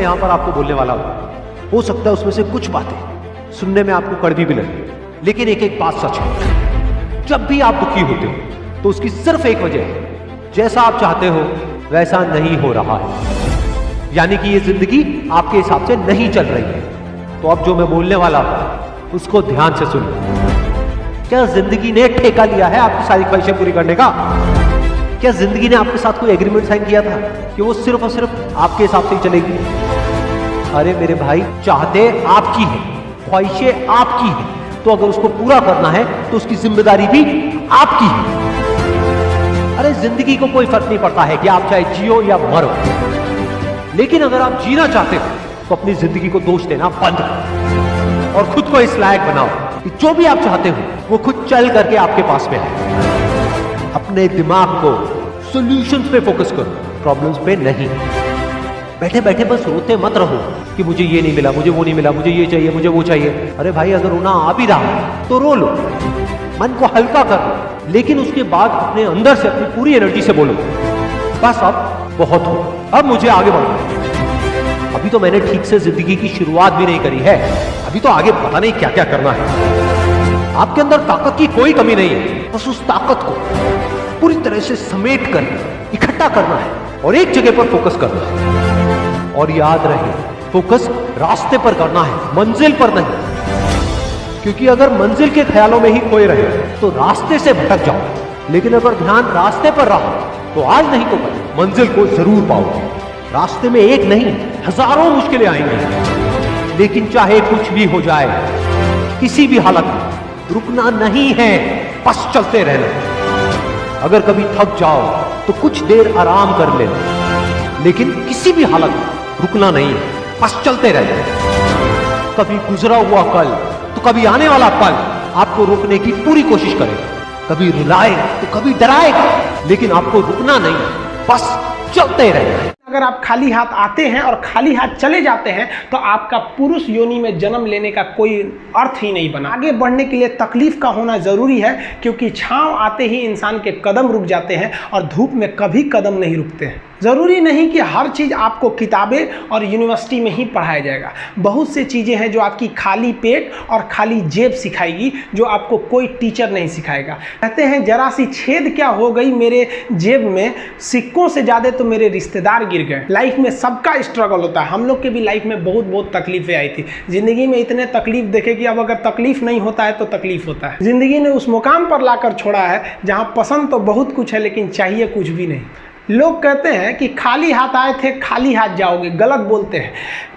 यहाँ पर आपको बोलने वाला हूँ, हो सकता है उसमें से कुछ बातें सुनने में आपको कड़वी भी लगे, लेकिन एक एक बात सच है। जब भी आप दुखी होते हो तो उसकी सिर्फ एक वजह है, जैसा आप चाहते हो वैसा नहीं हो रहा है, यानी कि ये जिंदगी आपके हिसाब से नहीं चल रही है। तो अब जो मैं बोलने वाला हूं उसको ध्यान से सुनिए। क्या जिंदगी ने ठेका लिया है आपकी सारी ख्वाहिशें पूरी करने का? क्या जिंदगी ने आपके साथ कोई एग्रीमेंट साइन किया था कि वो सिर्फ और सिर्फ आपके हिसाब से ही चलेगी? अरे मेरे भाई, चाहते आपकी है, ख्वाहिशें आपकी है, तो अगर उसको पूरा करना है तो उसकी जिम्मेदारी भी आपकी है। अरे जिंदगी को कोई फर्क नहीं पड़ता है कि आप चाहे जियो या मरो, लेकिन अगर आप जीना चाहते हो तो अपनी जिंदगी को दोष देना बंद करो और खुद को इस लायक बनाओ कि जो भी आप चाहते हो वो खुद चल करके आपके पास में है। अपने दिमाग को सॉल्यूशंस पे फोकस करो, प्रॉब्लम्स पे नहीं। बैठे बैठे बस रोते मत रहो कि मुझे ये नहीं मिला, मुझे वो नहीं मिला, मुझे ये चाहिए, मुझे वो चाहिए। अरे भाई, अगर रोना आ भी रहा है तो रो लो, मन को हल्का कर लो, लेकिन उसके बाद अपने अंदर से अपनी पूरी एनर्जी से बोलो, बस अब बहुत हो, अब मुझे आगे बढ़ना। अभी तो मैंने ठीक से जिंदगी की शुरुआत भी नहीं करी है, अभी तो आगे पता नहीं क्या क्या करना है। आपके अंदर ताकत की कोई कमी नहीं है, बस उस ताकत को पूरी तरह से समेट कर इकट्ठा करना है और एक जगह पर फोकस करना है। और याद रहे, फोकस रास्ते पर करना है, मंजिल पर नहीं, क्योंकि अगर मंजिल के ख्यालों में ही खोए रहे तो रास्ते से भटक जाओ, लेकिन अगर ध्यान रास्ते पर रहा तो आज नहीं तो कल मंजिल को जरूर पाओगे। रास्ते में एक नहीं, हजारों मुश्किलें आएंगी, लेकिन चाहे कुछ भी हो जाए, किसी भी हालत में रुकना नहीं है, बस चलते रहना। अगर कभी थक जाओ तो कुछ देर आराम कर लेना, लेकिन किसी भी हालत में रुकना नहीं है, बस चलते रहना। कभी गुजरा हुआ कल तो कभी आने वाला पल आपको रोकने की पूरी कोशिश करेगा, कभी रुलाए तो कभी डराएगा, लेकिन आपको रुकना नहीं, बस चलते रहना। अगर आप खाली हाथ आते हैं और खाली हाथ चले जाते हैं तो आपका पुरुष योनि में जन्म लेने का कोई अर्थ ही नहीं बना। आगे बढ़ने के लिए तकलीफ का होना जरूरी है, क्योंकि छांव आते ही इंसान के कदम रुक जाते हैं और धूप में कभी कदम नहीं रुकते हैं। ज़रूरी नहीं कि हर चीज़ आपको किताबें और यूनिवर्सिटी में ही पढ़ाया जाएगा। बहुत से चीज़ें हैं जो आपकी खाली पेट और खाली जेब सिखाएगी, जो आपको कोई टीचर नहीं सिखाएगा। कहते हैं जरा सी छेद क्या हो गई मेरे जेब में, सिक्कों से ज़्यादा तो मेरे रिश्तेदार गिर गए। लाइफ में सबका स्ट्रगल होता है, हम लोग के भी लाइफ में बहुत तकलीफें आई थी। ज़िंदगी में इतने तकलीफ देखे कि अब अगर तकलीफ नहीं होता है तो तकलीफ होता है। ज़िंदगी ने उस मुकाम पर लाकर छोड़ा है जहाँ पसंद तो बहुत कुछ है, लेकिन चाहिए कुछ भी नहीं। लोग कहते हैं कि खाली हाथ आए थे खाली हाथ जाओगे, गलत बोलते हैं।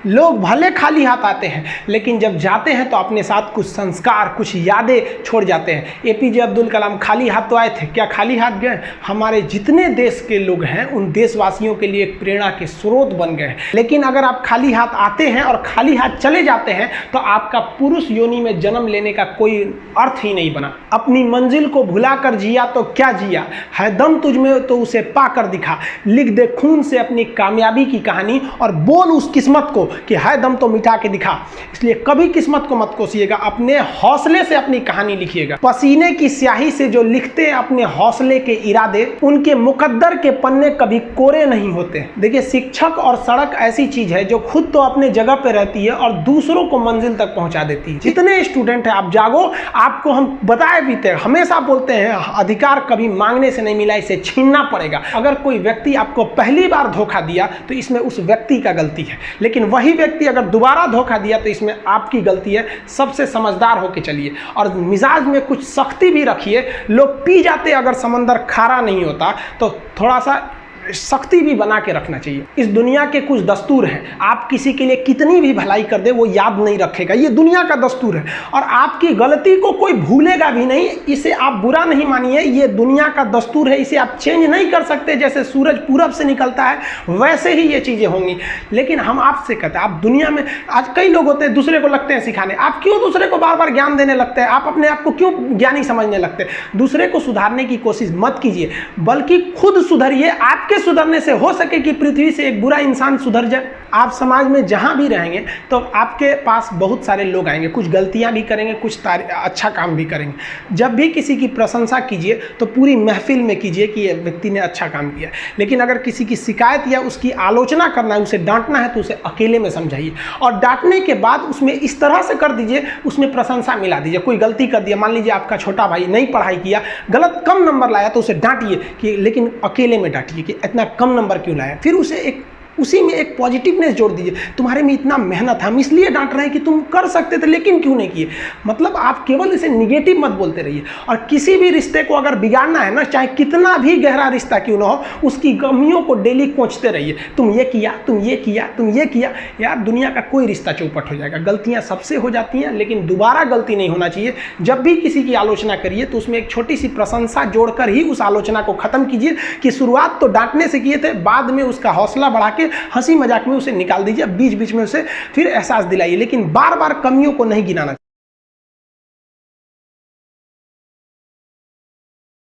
लोग भले खाली हाथ आते हैं, लेकिन जब जाते हैं तो अपने साथ कुछ संस्कार, कुछ यादें छोड़ जाते हैं। एपीजे अब्दुल कलाम खाली हाथ तो आए थे, क्या खाली हाथ गए? हमारे जितने देश के लोग हैं उन देशवासियों के लिए एक प्रेरणा के स्रोत बन गए हैं। लेकिन अगर आप खाली हाथ आते हैं और खाली हाथ चले जाते हैं तो आपका पुरुष योनि में जन्म लेने का कोई अर्थ ही नहीं बना। अपनी मंजिल को भुलाकर जिया तो क्या जिया, है दम तुझ में तो उसे पाकर दिखा। लिख दे खून से अपनी कामयाबी की कहानी और बोल उस किस्मत को कि है दम तो मिटा के दिखा। इसलिए कभी किस्मत को मत कोसिएगा, अपने हौसले से अपनी कहानी लिखिएगा। पसीने की स्याही से जो लिखते हैं अपने हौसले के इरादे, उनके मुकद्दर के पन्ने कभी कोरे नहीं होते। देखिए, शिक्षक और सड़क ऐसी चीज है जो खुद तो अपने जगह पे रहती है और दूसरों को मंजिल तक पहुंचा देती है। जितने स्टूडेंट हैं, आप जागो, आपको हम बताए भी थे, हमेशा बोलते हैं अधिकार कभी मांगने से नहीं मिला, इसे छीनना पड़ेगा। अगर कोई व्यक्ति आपको पहली बार धोखा दिया तो इसमें उस व्यक्ति का गलती है, लेकिन वही व्यक्ति अगर दोबारा धोखा दिया तो इसमें आपकी गलती है। सबसे समझदार होके चलिए और मिजाज में कुछ सख्ती भी रखिए। लोग पी जाते अगर समंदर खारा नहीं होता तो थोड़ा सा सख्ती भी बना के रखना चाहिए। इस दुनिया के कुछ दस्तूर हैं, आप किसी के लिए कितनी भी भलाई कर दे वो याद नहीं रखेगा, ये दुनिया का दस्तूर है। और आपकी गलती को कोई भूलेगा भी नहीं, इसे आप बुरा नहीं मानिए, ये दुनिया का दस्तूर है, इसे आप चेंज नहीं कर सकते। जैसे सूरज पूरब से निकलता है वैसे ही ये चीज़ें होंगी। लेकिन हम आपसे कहते हैं, आप दुनिया में आज कई लोग होते हैं दूसरे को लगते हैं सिखाने, आप क्यों दूसरे को बार बार ज्ञान देने लगते हैं? आप अपने आप को क्यों ज्ञानी समझने लगते हैं? दूसरे को सुधारने की कोशिश मत कीजिए, बल्कि खुद सुधरिए। आपके सुधरने से हो सके कि पृथ्वी से एक बुरा इंसान सुधर जाए। आप समाज में जहाँ भी रहेंगे तो आपके पास बहुत सारे लोग आएंगे, कुछ गलतियाँ भी करेंगे, कुछ अच्छा काम भी करेंगे। जब भी किसी की प्रशंसा कीजिए तो पूरी महफिल में कीजिए कि ये व्यक्ति ने अच्छा काम किया। लेकिन अगर किसी की शिकायत या उसकी आलोचना करना है, उसे डांटना है, तो उसे अकेले में समझाइए और डांटने के बाद उसमें इस तरह से कर दीजिए, उसमें प्रशंसा मिला दीजिए। कोई गलती कर दिया, मान लीजिए आपका छोटा भाई नहीं पढ़ाई किया, गलत कम नंबर लाया, तो उसे डांटिए कि, लेकिन अकेले में डांटिए कि इतना कम नंबर क्यों लाया। फिर उसे उसी में एक पॉजिटिवनेस जोड़ दीजिए, तुम्हारे में इतना मेहनत, हम इसलिए डांट रहे हैं कि तुम कर सकते थे लेकिन क्यों नहीं किए। मतलब आप केवल इसे निगेटिव मत बोलते रहिए। और किसी भी रिश्ते को अगर बिगाड़ना है ना, चाहे कितना भी गहरा रिश्ता क्यों ना हो, उसकी कमियों को डेली कोंचते रहिए। तुम ये किया, तुम ये किया, तुम ये किया। यार दुनिया का कोई रिश्ता चौपट हो जाएगा। गलतियां सबसे हो जाती हैं, लेकिन दोबारा गलती नहीं होना चाहिए। जब भी किसी की आलोचना करिए तो उसमें एक छोटी सी प्रशंसा जोड़कर ही उस आलोचना को खत्म कीजिए कि शुरुआत तो डांटने से किए थे, बाद में उसका हौसला बढ़ा के हंसी मजाक में उसे निकाल दीजिए। बीच बीच में उसे फिर एहसास दिलाइए, लेकिन बार बार कमियों को नहीं गिनाना।